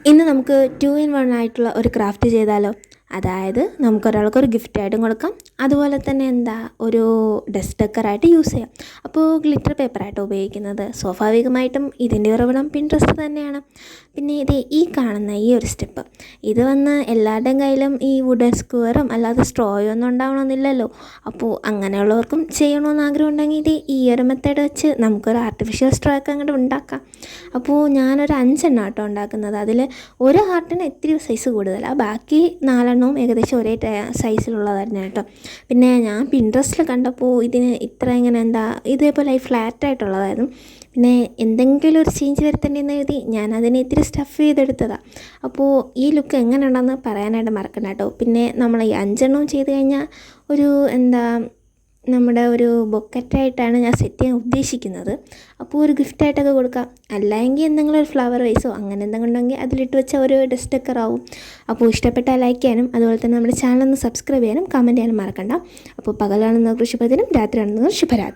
ഇന്ന് നമുക്ക് 2 in 1 ആയിട്ടുള്ള ഒരു ക്രാഫ്റ്റ് ചെയ്താലോ? അതായത് നമുക്കൊരാൾക്കൊരു ഗിഫ്റ്റായിട്ടും കൊടുക്കാം, അതുപോലെ തന്നെ ഒരു ഡസ്റ്റ് ഡെക്കറായിട്ട് യൂസ് ചെയ്യാം. അപ്പോൾ ഗ്ലിറ്റർ പേപ്പറായിട്ടോ ഉപയോഗിക്കുന്നത്. സ്വാഭാവികമായിട്ടും ഇതിൻ്റെ ഉറവിടം പിൻട്രസ്റ്റ് തന്നെയാണ്. പിന്നെ ഈ കാണുന്ന ഈ ഒരു സ്റ്റെപ്പ്, ഇത് എല്ലാവരുടെയും കയ്യിലും ഈ വുഡൻ സ്ക്വയറും അല്ലാതെ സ്ട്രോയും ഒന്നും ഉണ്ടാവണമെന്നില്ലല്ലോ. അപ്പോൾ അങ്ങനെയുള്ളവർക്കും ചെയ്യണമെന്ന് ആഗ്രഹം ഉണ്ടെങ്കിൽ ഈ ഒരു മെത്തേഡ് വെച്ച് നമുക്കൊരു ആർട്ടിഫിഷ്യൽ സ്ട്രോ ഒക്കെ അങ്ങോട്ട് ഉണ്ടാക്കാം. അപ്പോൾ ഞാനൊരു 5 എണ്ണം ആട്ടോ ഉണ്ടാക്കുന്നത്. അതിൽ ഒരു ഹാർട്ടിന് ഇത്തിരി സൈസ് കൂടുതലാണ്, ബാക്കി 4 എണ്ണവും ഏകദേശം ഒരേ സൈസിലുള്ളതായിരുന്നു കേട്ടോ. പിന്നെ ഞാൻ പിൻട്രസ്റ്റിൽ കണ്ടപ്പോൾ ഇതിന് ഇത്ര ഇതേപോലെ ഫ്ലാറ്റായിട്ടുള്ളതായിരുന്നു. പിന്നെ എന്തെങ്കിലും ഒരു ചേഞ്ച് വരുത്തേണ്ടതെന്ന് എഴുതി ഞാൻ അതിനെ ഇത്തിരി സ്റ്റഫ് ചെയ്തെടുത്തതാണ്. അപ്പോൾ ഈ ലുക്ക് എങ്ങനെ ഉണ്ടെന്ന് പറയാനായിട്ട് മറക്കണ്ട കേട്ടോ. പിന്നെ നമ്മൾ ഈ 5 എണ്ണവും ചെയ്ത് കഴിഞ്ഞാൽ ഒരു നമ്മുടെ ഒരു ബൊക്കറ്റായിട്ടാണ് ഞാൻ സെറ്റ് ചെയ്യാൻ ഉദ്ദേശിക്കുന്നത്. അപ്പോൾ ഒരു ഗിഫ്റ്റായിട്ടൊക്കെ കൊടുക്കാം, അല്ലെങ്കിൽ എന്തെങ്കിലും ഒരു ഫ്ലവർ വൈസോ അങ്ങനെ എന്തെങ്കിലും ഉണ്ടെങ്കിൽ അതിലിട്ട് വെച്ചാൽ ഒരു ഡസ്റ്റ് ഡെക്കറാവും. അപ്പോൾ ഇഷ്ടപ്പെട്ടാൽ ലൈക്ക് ചെയ്യാനും അതുപോലെ തന്നെ നമ്മുടെ ചാനൽ ഒന്ന് സബ്സ്ക്രൈബ് ചെയ്യാനും കമൻറ്റ് ചെയ്യാനും മറക്കണ്ട. അപ്പോൾ പകലാണെന്നവർക്ക് ശുഭദിനം, രാത്രി ആണെന്നവർ ശുഭരാത്രി.